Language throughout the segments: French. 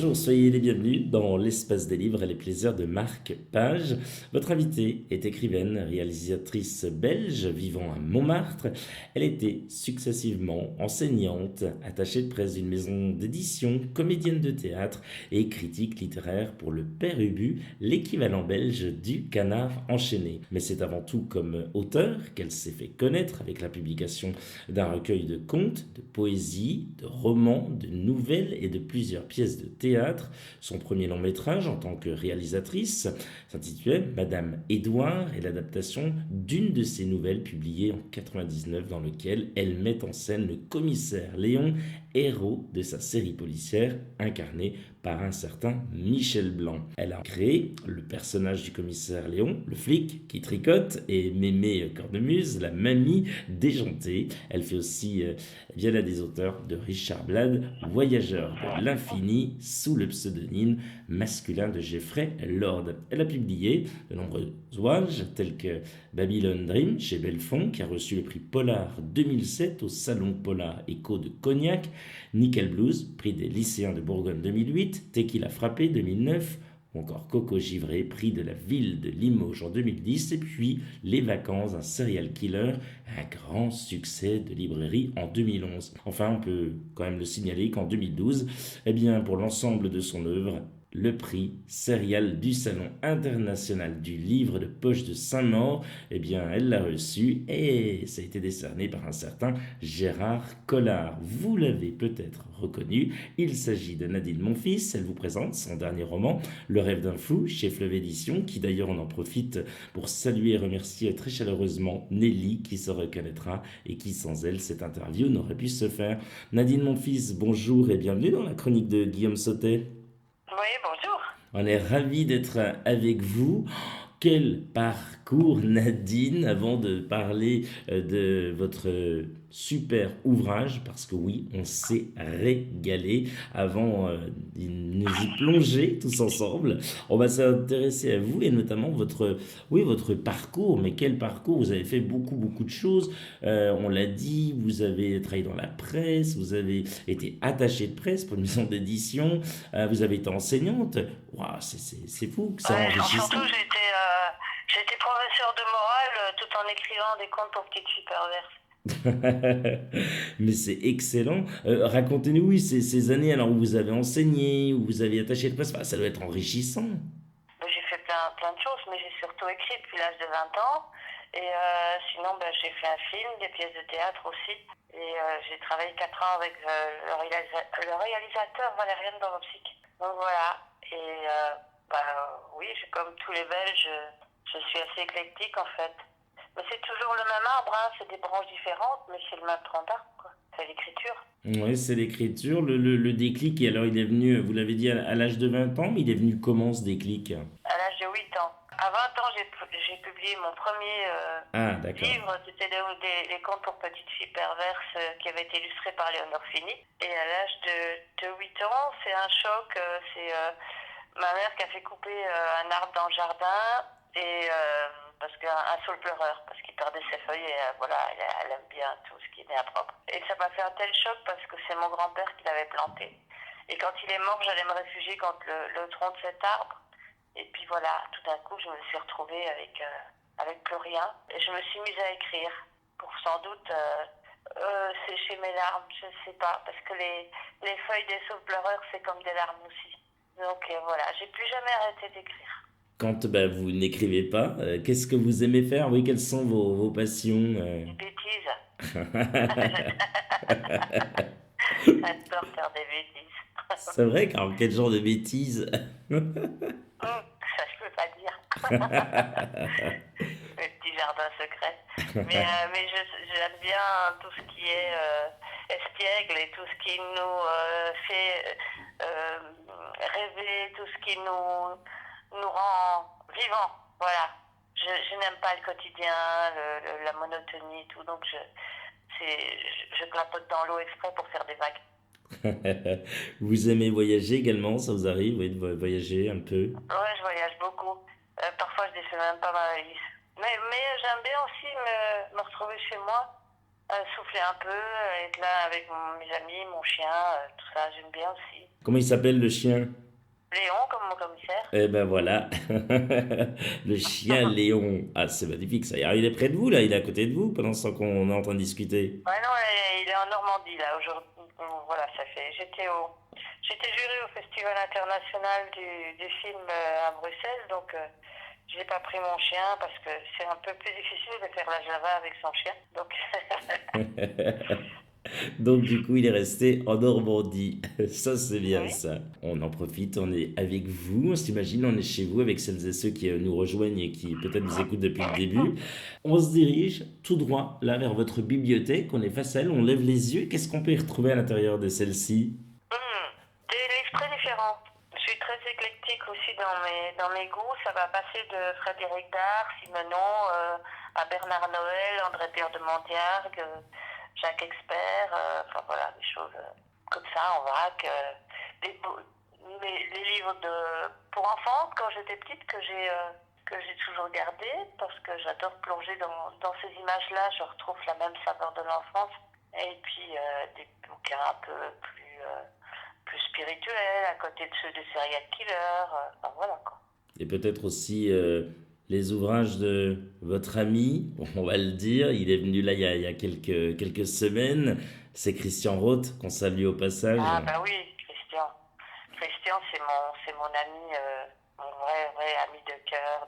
Bonjour, soyez les bienvenus dans l'espace des livres et les plaisirs de Marc Page. Votre invitée est écrivaine, réalisatrice belge vivant à Montmartre. Elle était successivement enseignante, attachée de presse d'une maison d'édition, comédienne de théâtre et critique littéraire pour le Père Ubu, l'équivalent belge du Canard enchaîné. Mais c'est avant tout comme auteure qu'elle s'est fait connaître avec la publication d'un recueil de contes, de poésie, de romans, de nouvelles et de plusieurs pièces de théâtre. Son premier long métrage en tant que réalisatrice s'intitulait Madame Édouard et l'adaptation d'une de ses nouvelles publiées en 99 dans lequel elle met en scène le commissaire Léon, héros de sa série policière incarné par un certain Michel Blanc. Elle a créé le personnage du commissaire Léon, le flic qui tricote, et Mémé Cornemuse, la mamie déjantée. Elle fait aussi via la des auteurs de Richard Blade, Voyageur de l'infini, sous le pseudonyme masculin de Geoffrey Lord. Elle a publié de nombreux ouvrages tels que Babylon Dream chez Belfond, qui a reçu le prix Polar 2007 au Salon Polar Éco de Cognac, Nickel Blues, prix des lycéens de Bourgogne 2008, Tequila Frappé 2009, ou encore Coco Givré, prix de la ville de Limoges en 2010, et puis Les Vacances, un serial killer, un grand succès de librairie en 2011. Enfin, on peut quand même le signaler qu'en 2012, eh bien, pour l'ensemble de son œuvre, le prix Serial du Salon international du livre de poche de Saint-Maur, eh bien, elle l'a reçu et ça a été décerné par un certain Gérard Collard. Vous l'avez peut-être reconnu, il s'agit de Nadine Monfils. Elle vous présente son dernier roman, Le rêve d'un fou, chez Fleuve Édition, qui d'ailleurs on en profite pour saluer et remercier très chaleureusement Nelly, qui se reconnaîtra et qui sans elle, cette interview n'aurait pu se faire. Nadine Monfils, bonjour et bienvenue dans la chronique de Guillaume Sautet. Oui, bonjour. On est ravis d'être avec vous. Quel parcours, Nadine, avant de parler de votre super ouvrage, parce que oui, on s'est régalé avant de nous y plonger tous ensemble. On va s'intéresser à vous et notamment votre parcours. Mais quel parcours! Vous avez fait beaucoup de choses. On l'a dit, vous avez travaillé dans la presse, vous avez été attaché de presse pour une maison d'édition, vous avez été enseignante. Waouh, c'est fou, c'est Ouais, surtout, enrichissant. j'étais professeur de morale tout en écrivant des contes pour petites filles perverses. Mais c'est excellent. Racontez-nous, oui, ces années alors où vous avez enseigné, où vous avez attaché de presse, enfin, ça doit être enrichissant. J'ai fait plein de choses, mais j'ai surtout écrit depuis l'âge de 20 ans. Et sinon, j'ai fait un film, des pièces de théâtre aussi. Et j'ai travaillé 4 ans avec le réalisateur Valériane Dorovsik. Donc voilà. Et oui, comme tous les Belges, je suis assez éclectique en fait. Mais c'est toujours le même arbre, hein, c'est des branches différentes, mais c'est le même tronc d'arbre, quoi. C'est l'écriture. Oui, c'est l'écriture, le déclic. Et alors, il est venu, vous l'avez dit, à l'âge de 20 ans, mais il est venu comment ce déclic? À l'âge de 8 ans. À 20 ans, j'ai publié mon premier Ah, d'accord. livre, c'était des contes pour petites filles perverses qui avaient été illustrés par Léonore Fini. Et à l'âge de 8 ans, c'est un choc, c'est ma mère qui a fait couper un arbre dans le jardin et parce qu'un saule pleureur, parce qu'il perdait ses feuilles et voilà, elle aime bien tout ce qui est né à propre. Et ça m'a fait un tel choc parce que c'est mon grand-père qui l'avait planté. Et quand il est mort, j'allais me réfugier contre le tronc de cet arbre. Et puis voilà, tout d'un coup, je me suis retrouvée avec plus rien. Et je me suis mise à écrire pour sans doute sécher mes larmes, je ne sais pas, parce que les feuilles des saules pleureurs, c'est comme des larmes aussi. Donc voilà, j'ai plus jamais arrêté d'écrire. Quand bah, vous n'écrivez pas, qu'est-ce que vous aimez faire? Oui, quelles sont vos passions? Des bêtises. J'adore faire des bêtises. C'est vrai, car quel genre de bêtises? Ça, je peux pas dire. Mes petits jardins secrets. J'aime bien tout ce qui est espiègle et tout ce qui nous fait euh, rêver, tout ce qui nous rend vivants. Voilà. Je n'aime pas le quotidien, la monotonie, tout. Donc je clapote dans l'eau exprès pour faire des vagues. Vous aimez voyager également, ça vous arrive, oui, de voyager un peu? Ouais, je voyage beaucoup. Parfois, je défais même pas ma valise. Mais j'aime bien aussi me retrouver chez moi Souffler un peu, être là avec mes amis, mon chien, tout ça, j'aime bien aussi. Comment il s'appelle le chien? Léon, comme mon commissaire. Eh ben voilà, le chien Léon. Ah, c'est magnifique ça. Alors, il est près de vous là, il est à côté de vous pendant ce temps qu'on est en train de discuter. Ouais, non, il est en Normandie, là, aujourd'hui. Voilà, ça fait. J'étais jurée au Festival international du film à Bruxelles, donc j'ai pas pris mon chien parce que c'est un peu plus difficile de faire la Java avec son chien. Donc, Donc du coup, il est resté en Normandie. Ça, c'est bien oui. ça. On en profite, on est avec vous, on s'imagine, on est chez vous avec celles et ceux qui nous rejoignent et qui peut-être nous écoutent depuis le début. On se dirige tout droit là vers votre bibliothèque, on est face à elle, on lève les yeux. Qu'est-ce qu'on peut y retrouver à l'intérieur de celle-ci? Des livres très différents. Je suis très éclectique aussi dans mes goûts. Ça va passer de Frédéric Dard, Simenon, à Bernard Noël, André-Pierre de Mondiargue, Jacques Expert, enfin voilà, des choses comme ça en vrac. Les livres pour enfants, quand j'étais petite, que j'ai toujours gardé, parce que j'adore plonger dans ces images-là. Je retrouve la même saveur de l'enfance. Et puis des bouquins un peu plus spirituels, à côté de ceux de serial killers. Enfin, voilà quoi. Et peut-être aussi les ouvrages de votre ami, on va le dire, il est venu là il y a quelques semaines. C'est Christian Roth, qu'on salue au passage. Ah bah oui, Christian. Christian, c'est mon ami, mon vrai ami de cœur.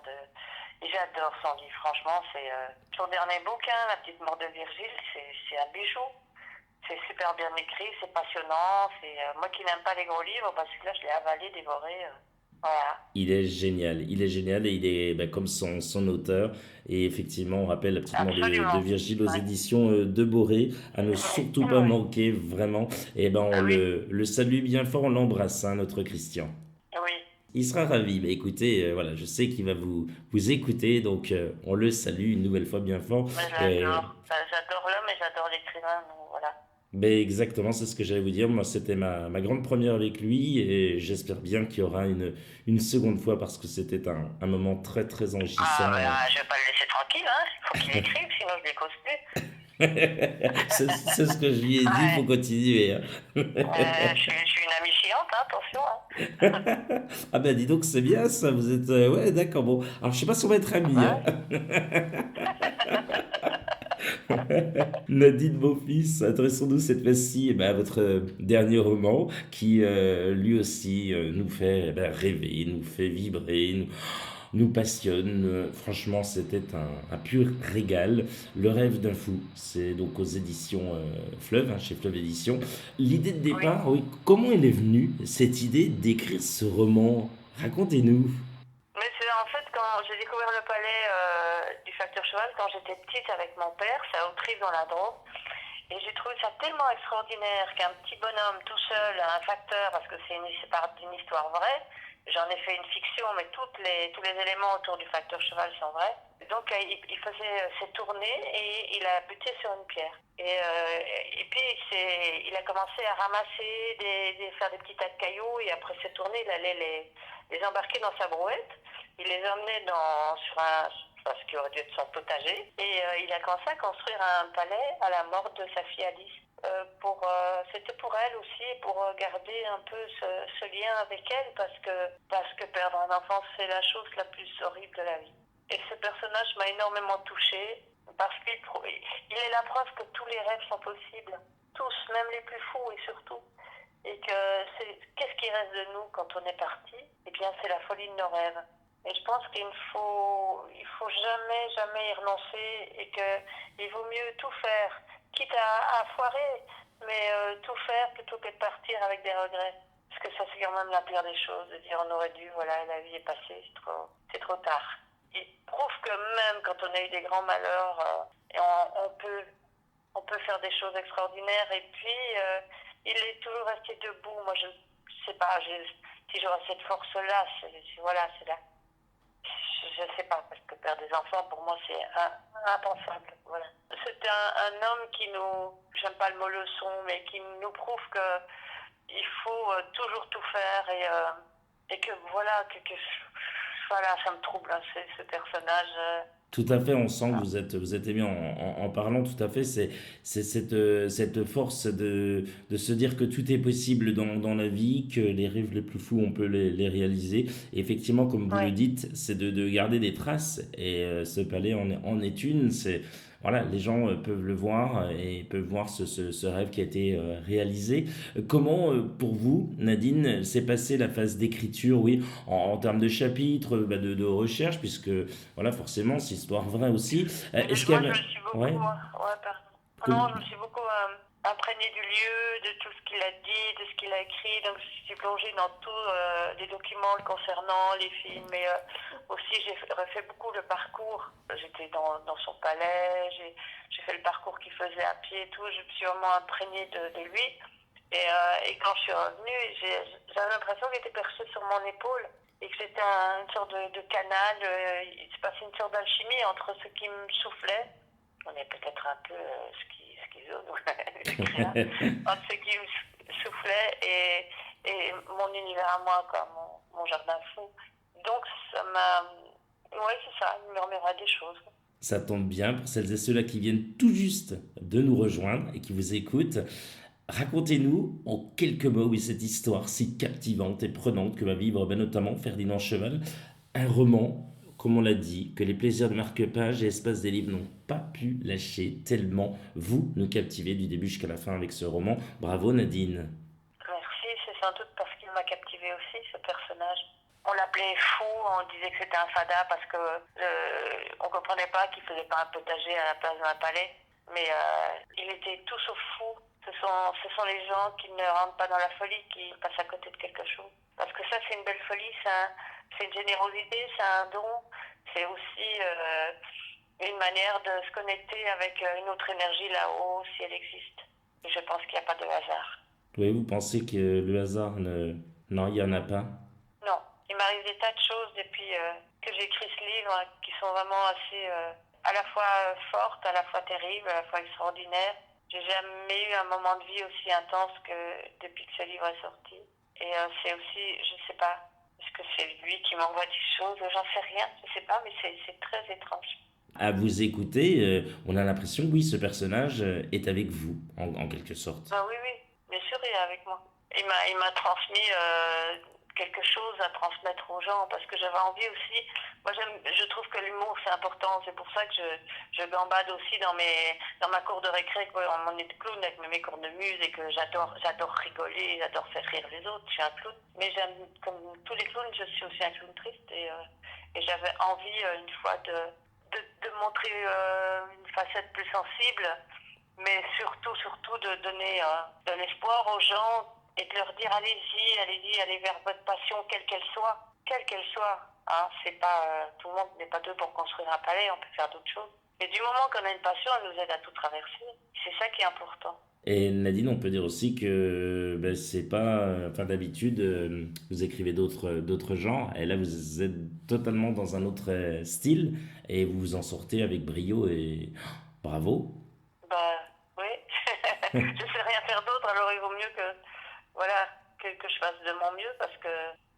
Et j'adore son livre, franchement. C'est son dernier bouquin, La petite mort de Virgile, c'est un bijou. C'est super bien écrit, c'est passionnant. C'est moi qui n'aime pas les gros livres, parce que là, je l'ai avalé, dévoré. Voilà. Il est génial et il est bah, comme son auteur. Et effectivement, on rappelle la petite mort de Absolument. Virgile aux Ouais. éditions de Boré, à ne surtout pas Ouais. manquer, vraiment. Et ben on Ah oui, le salue bien fort, on l'embrasse, hein, notre Christian. oui. Il sera ravi. Bah, écoutez, voilà, je sais qu'il va vous écouter, donc on le salue une nouvelle fois bien fort. Mais Et j'adore. Enfin, j'adore l'homme et j'adore l'écrivain. Donc voilà. ben exactement, c'est ce que j'allais vous dire. Moi, c'était ma grande première avec lui et j'espère bien qu'il y aura une seconde fois parce que c'était un moment très, très Ah, enrichissant. ben, je vais pas le laisser tranquille, hein. Il faut qu'il écrive, sinon je l'écoute plus. C'est ce que je lui ai dit, il faut Ouais. continuer, hein. Je suis une amie chiante, hein, attention. Hein. Ah ben dis donc, c'est bien ça, vous êtes... ouais, d'accord, bon. Alors, je sais pas si on va être amis, hein. Ouais. Nadine Beaufils, adressons-nous cette fois-ci à votre dernier roman qui lui aussi nous fait rêver, nous fait vibrer, nous passionne. Franchement, c'était un pur régal. Le rêve d'un fou, c'est donc aux éditions Fleuve, hein, chez Fleuve Éditions. L'idée de Oui. départ, oui, comment elle est venue, cette idée d'écrire ce roman? Racontez-nous. Mais c'est en fait quand j'ai découvert le palais du facteur cheval quand j'étais petite avec mon père, c'est à Autrive dans la Drôme. Et j'ai trouvé ça tellement extraordinaire qu'un petit bonhomme tout seul, un facteur, parce que c'est part d'une histoire vraie, j'en ai fait une fiction, mais tous les éléments autour du facteur cheval sont vrais. Donc il faisait ses tournées et il a buté sur une pierre. Et puis il a commencé à ramasser, faire des petits tas de cailloux et après ses tournées, il allait les embarquer dans sa brouette. Il les emmenait sur ce qui aurait dû être son potager. Et il a commencé à construire un palais à la mort de sa fille Alice. C'était pour elle aussi, pour garder un peu ce lien avec elle, parce que perdre un enfant, c'est la chose la plus horrible de la vie. Et ce personnage m'a énormément touchée, parce il est la preuve que tous les rêves sont possibles. Tous, même les plus fous et surtout. Et qu'est-ce qui reste de nous quand on est parti? Eh bien, c'est la folie de nos rêves. Et je pense il faut jamais y renoncer et qu'il vaut mieux tout faire, quitte à foirer, mais tout faire plutôt que de partir avec des regrets. Parce que ça, c'est quand même la pire des choses, de dire on aurait dû, voilà, la vie est passée, c'est trop tard. Il prouve que même quand on a eu des grands malheurs, et on peut faire des choses extraordinaires. Et puis, il est toujours resté debout. Moi, je sais pas, si j'aurais cette force-là, voilà, c'est là. Je sais pas, parce que perdre des enfants, pour moi, c'est impensable. Voilà. C'est un homme qui j'aime pas le mot leçon, mais qui nous prouve que il faut toujours tout faire et que voilà, voilà, ça me trouble, hein, ce personnage. Tout à fait, on sent que Voilà. vous êtes ému en parlant, tout à fait. C'est cette force de se dire que tout est possible dans la vie, que les rêves les plus fous, on peut les réaliser. Et effectivement, comme vous le Oui, dites, c'est de garder des traces. Et ce palais en est une. Voilà, les gens peuvent le voir et peuvent voir ce rêve qui a été réalisé. Comment, pour vous, Nadine, s'est passée la phase d'écriture, oui, en termes de chapitres, de recherche, puisque voilà, forcément, c'est histoire vraie aussi. Est-ce qu'il y moi, je avait... me suis beaucoup, Ouais, ouais, non, je me suis beaucoup imprégnée du lieu, de tout ce qu'il a dit, de ce qu'il a écrit. Donc, je suis plongée dans tous les documents le concernant, les films. Et aussi, j'ai refait beaucoup le parcours. J'étais dans son palais, j'ai fait le parcours qu'il faisait à pied et tout. Je me suis vraiment imprégnée de lui. Et quand je suis revenue, j'avais l'impression qu'il était perché sur mon épaule et que c'était une sorte de canal. Il se passait une sorte d'alchimie entre ce qui me soufflait. On est peut-être un peu schizo, nous, les là. Entre ce qui me soufflait et mon univers à moi, quoi, mon jardin fou. Donc, ça m'a. Oui, c'est ça, il murmurait des choses. ça tombe bien pour celles et ceux-là qui viennent tout juste de nous rejoindre et qui vous écoutent. Racontez-nous en quelques mots, oui, cette histoire si captivante et prenante que va vivre notamment Ferdinand Cheval, un roman, comme on l'a dit, que les plaisirs de marque-page et Espace des livres n'ont pas pu lâcher, tellement vous nous captivez du début jusqu'à la fin avec ce roman. Bravo Nadine. Merci, c'est sans doute parce qu'il m'a captivé aussi, ce personnage. On l'appelait fou, on disait que c'était un fada parce que on comprenait pas qu'il faisait pas un potager à la place d'un palais. Mais il était tout sauf fou. Ce sont les gens qui ne rentrent pas dans la folie, qui passent à côté de quelque chose. Parce que ça, c'est une belle folie, c'est une générosité, c'est un don. C'est aussi une manière de se connecter avec une autre énergie là-haut, si elle existe. Et je pense qu'il n'y a pas de hasard. Oui, vous pensez que le hasard ne... Non, il n'y en a pas. Non, il m'arrive des tas de choses depuis que j'ai écrit ce livre qui sont vraiment assez à la fois fortes, à la fois terribles, à la fois extraordinaires. J'ai jamais eu un moment de vie aussi intense que depuis que ce livre est sorti. Et c'est aussi, je sais pas, est-ce que c'est lui qui m'envoie des choses? J'en sais rien, je sais pas, mais c'est très étrange. À vous écouter, on a l'impression que oui, ce personnage est avec vous, en quelque sorte. Ben oui, oui, bien sûr, il est avec moi. Il m'a transmis quelque chose à transmettre aux gens parce que j'avais envie aussi. Moi, je trouve que l'humour c'est important. C'est pour ça que je gambade aussi dans ma cour de récré, quoi, en mon nez de clown avec mes cours de muse et que j'adore rigoler, j'adore faire rire les autres. Je suis un clown, mais j'aime comme tous les clowns, je suis aussi un clown triste et j'avais envie une fois de montrer une facette plus sensible mais surtout de donner de l'espoir aux gens et de leur dire allez-y, allez vers votre passion, quelle qu'elle soit. Hein, c'est pas, tout le monde n'est pas deux pour construire un palais, on peut faire d'autres choses. Mais du moment qu'on a une passion, elle nous aide à tout traverser. C'est ça qui est important. Et Nadine, on peut dire aussi que ben, c'est pas, enfin d'habitude, vous écrivez d'autres genres, et là vous êtes totalement dans un autre style, et vous vous en sortez avec brio et bravo. Bah oui, je sais rien faire d'autre, alors il vaut mieux voilà, que je fasse de mon mieux parce que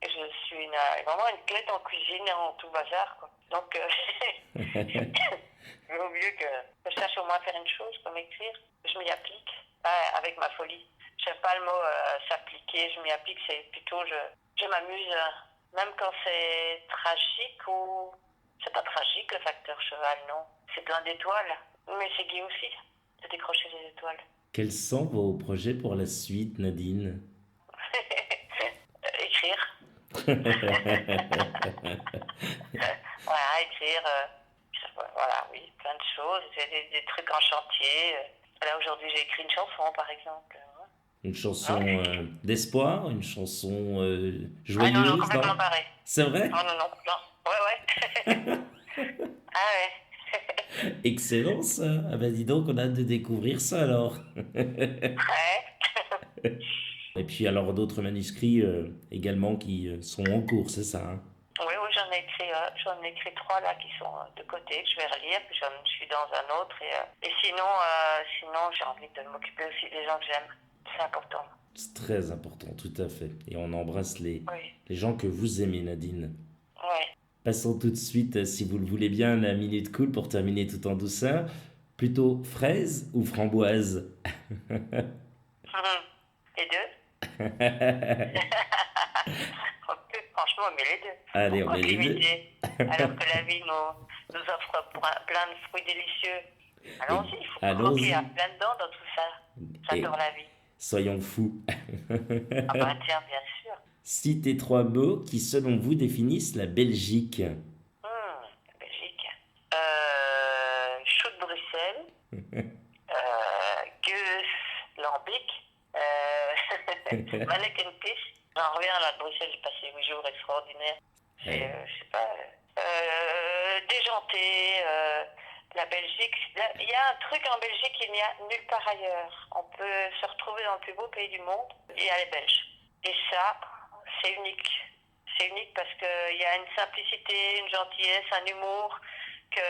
je suis vraiment une clé en cuisine et en tout bazar, quoi. Donc, il vaut mieux que je sache au moins faire une chose, comme écrire. Je m'y applique avec ma folie. Je n'aime pas le mot s'appliquer, je m'y applique, c'est plutôt je m'amuse, même quand c'est tragique ou. C'est pas tragique le facteur cheval, non. C'est plein d'étoiles. Mais c'est gai aussi de décrocher des étoiles. Quels sont vos projets pour la suite, Nadine? Écrire. Voilà, écrire. Voilà, oui, plein de choses. J'ai des trucs en chantier. Là, aujourd'hui, j'ai écrit une chanson, par exemple. Une Non, chanson d'espoir, une chanson ah non, non, joyeuse, complètement non? barré. C'est vrai? Oh non, non, non. Ouais, ouais. Ah ouais. Excellent ça. Ah ben dis donc, on a hâte de découvrir ça alors. Ouais. Et puis alors d'autres manuscrits également qui sont en cours, c'est ça, hein? Oui, oui, j'en ai écrit trois là qui sont de côté que je vais relire, puis je suis dans un autre et sinon j'ai envie de m'occuper aussi des gens que j'aime. C'est important. C'est très important, tout à fait. Et on embrasse Oui, les gens que vous aimez, Nadine. oui. Passons tout de suite, si vous le voulez bien, à la minute cool pour terminer tout en douceur. Plutôt fraise ou framboise? Mhm. Les deux. On peut franchement aimer les deux. Allez, on Pourquoi met se les deux. limiter alors que la vie nous offre plein de fruits délicieux? Et Allons-y, il faut croquer à allons-y. plein dedans dans tout ça. Et J'adore la vie. soyons fous. Ah bah tiens, bien sûr. Citez trois mots qui, selon vous, définissent la Belgique. La Belgique. Chou de Bruxelles. Gueus lambic. Manneken-pis. J'en reviens là de Bruxelles, j'ai passé 8 jours extraordinaires. C'est, Eh, je sais pas, déjanté. La Belgique, il y a un truc en Belgique qu'il n'y a nulle part ailleurs. On peut se retrouver dans le plus beau pays du monde et elle est belge. Et ça, c'est unique. C'est unique parce qu'il y a une simplicité, une gentillesse, un humour que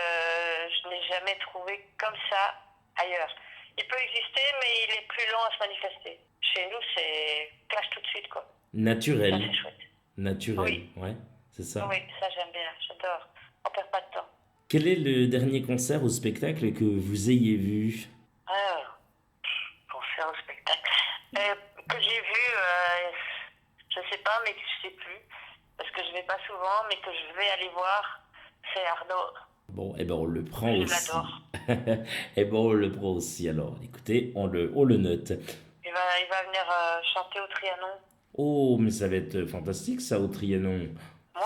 je n'ai jamais trouvé comme ça ailleurs. Il peut exister, mais il est plus lent à se manifester. Chez nous, c'est clash tout de suite, quoi. Ça, naturel. c'est chouette. Naturel, Oui, ouais, c'est ça. oui, ça j'aime bien, j'adore. On perd pas de temps. Quel est le dernier concert ou spectacle que vous ayez vu? Ah, concert au spectacle. Que j'ai vu, je sais pas, mais que je sais plus, parce que je vais pas souvent, mais que je vais aller voir, c'est Arnaud. Bon, eh ben on le prend Je aussi. l'adore. Eh ben on le prend aussi. Alors, écoutez, on le note. Il va venir chanter au Trianon. Oh, mais ça va être fantastique ça au Trianon. Ouais,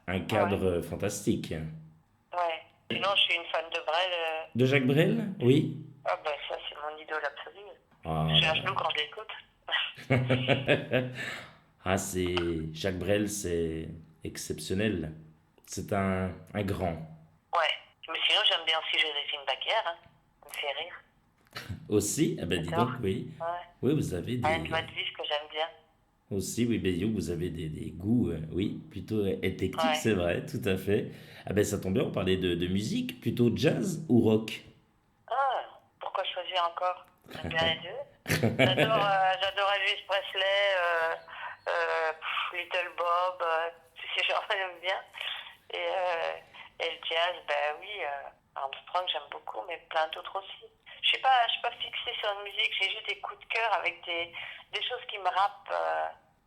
Un ouais, cadre fantastique. ouais. Sinon, je suis une fan de Brel. De Jacques Brel? Oui. Ah ben ça, c'est mon idole absolue. Je Ah suis là à genoux quand je l'écoute. là. Ah, c'est Jacques Brel, c'est exceptionnel. C'est un grand. Ouais. Mais sinon, j'aime bien aussi Joséphine Baker. Hein. Ça me fait rire. Aussi, ah ben dis J'adore. donc, oui. Ouais. Oui, vous avez Elle a une des... voix de vive que j'aime bien. Aussi, oui, ben dis donc, vous avez des goûts, oui, plutôt éclectiques, Ouais. c'est vrai, tout à fait. Ah ben ça tombe bien, on parlait de musique, plutôt jazz ou rock? Ah, pourquoi choisir encore? J'aime bien les deux. J'adore Elvis Presley, Little Bob, tous ces gens j'aime bien. Et le jazz, ben oui, Armstrong j'aime beaucoup, mais plein d'autres aussi. Je suis pas fixée sur une musique, j'ai juste des coups de cœur avec des choses qui me rappent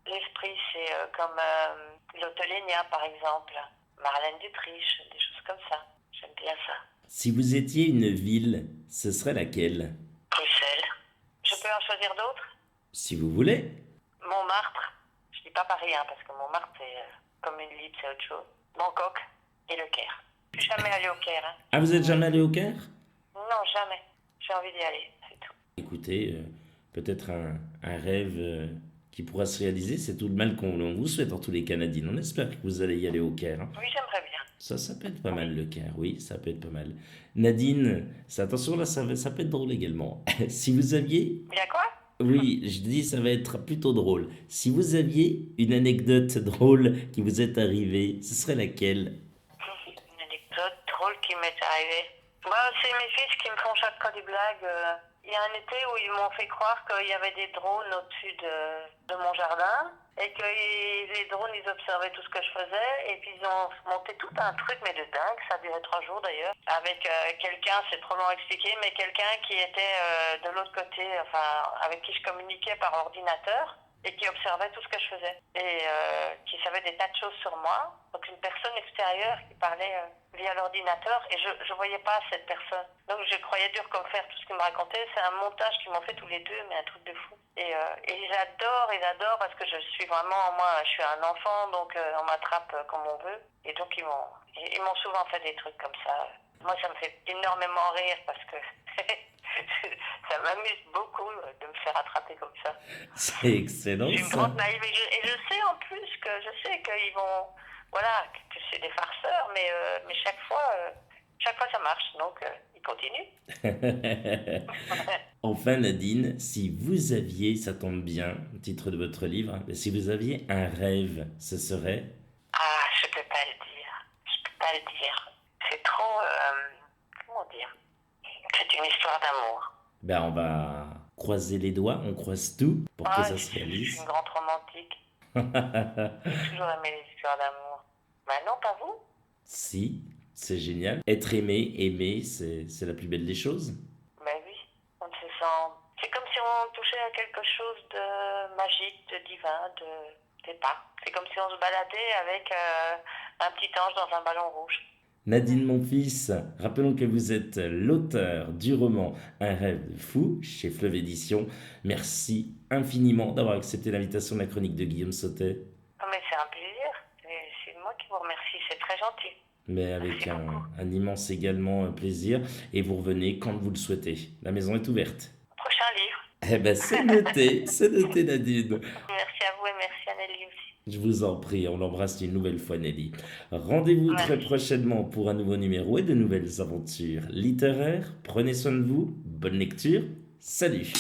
l'esprit. C'est comme l'Ottolénia par exemple, Marlène Dietrich, des choses comme ça. J'aime bien ça. Si vous étiez une ville, ce serait laquelle? Bruxelles. Je peux en choisir d'autres? Si vous voulez. Montmartre. Je dis pas Paris, hein, parce que Montmartre, c'est comme une libre, c'est autre chose. Bangkok et le Caire. Je suis jamais allée au Caire. Hein. Ah, vous êtes jamais allé au Caire? Non, jamais. J'ai envie d'y aller, c'est tout. Écoutez, peut-être un rêve qui pourra se réaliser, c'est tout le mal qu'on vous souhaite en tous les Canadiens. On espère que vous allez y aller au Caire, hein. Oui, j'aimerais bien. Ça peut être pas Oui. mal le Caire, oui, ça peut être pas mal. Nadine, attention là, ça peut être drôle également. Si vous aviez, Il y a quoi? oui, je dis ça va être plutôt drôle. Si vous aviez une anecdote drôle qui vous est arrivée, ce serait laquelle? Une anecdote drôle qui m'est arrivée. Moi, c'est mes fils qui me font chaque fois des blagues. Il y a un été où ils m'ont fait croire qu'il y avait des drones au-dessus de mon jardin et que les drones, ils observaient tout ce que je faisais et puis ils ont monté tout un truc, mais de dingue, ça a duré 3 jours d'ailleurs, avec quelqu'un, c'est trop long à expliquer, mais quelqu'un qui était de l'autre côté, enfin, avec qui je communiquais par ordinateur et qui observait tout ce que je faisais et qui savait des tas de choses sur moi. Donc une personne extérieure qui parlait via l'ordinateur et je voyais pas cette personne. Donc je croyais dur comme fer tout ce qu'ils me racontaient. C'est un montage qu'ils m'ont fait tous les deux, mais un truc de fou. Et ils adorent parce que je suis vraiment, moi je suis un enfant, donc on m'attrape comme on veut. Et donc ils m'ont souvent fait des trucs comme ça. Moi ça me fait énormément rire parce que ça m'amuse beaucoup de me faire attraper comme ça. C'est excellent Je suis une ça. grande naïve et je sais en plus que je sais qu'ils vont, voilà, que c'est des farceurs, mais chaque fois ça marche, donc ils continuent. Enfin, Nadine, si vous aviez, ça tombe bien, le titre de votre livre, mais si vous aviez un rêve, ce serait... Ah, je peux pas le dire, je peux pas le dire. C'est trop, comment dire, c'est une histoire d'amour. Ben, on va croiser les doigts, on croise tout pour que Ah, ça je se suis réalise. une grande romantique. J'ai toujours aimé les histoires d'amour. Bah non, pas vous? Si, c'est génial. Être aimé, aimer, c'est la plus belle des choses. Ben oui, on se sent... C'est comme si on touchait à quelque chose de magique, de divin, je sais pas. C'est comme si on se baladait avec un petit ange dans un ballon rouge. Nadine Monfils, rappelons que vous êtes l'auteur du roman Un rêve de fou chez Fleuve Édition. Merci infiniment d'avoir accepté l'invitation de la chronique de Guillaume Sautet, Ah, mais c'est un plaisir. C'est moi qui vous remercie, c'est très gentil. mais avec Merci beaucoup. un immense également plaisir. Et vous revenez quand vous le souhaitez. La maison est ouverte. Prochain livre. Eh ben c'est noté Nadine. Merci à vous et merci à Nelly aussi. Je vous en prie, on l'embrasse une nouvelle fois Nelly. Rendez-vous très Merci. prochainement pour un nouveau numéro et de nouvelles aventures littéraires. Prenez soin de vous, bonne lecture, salut.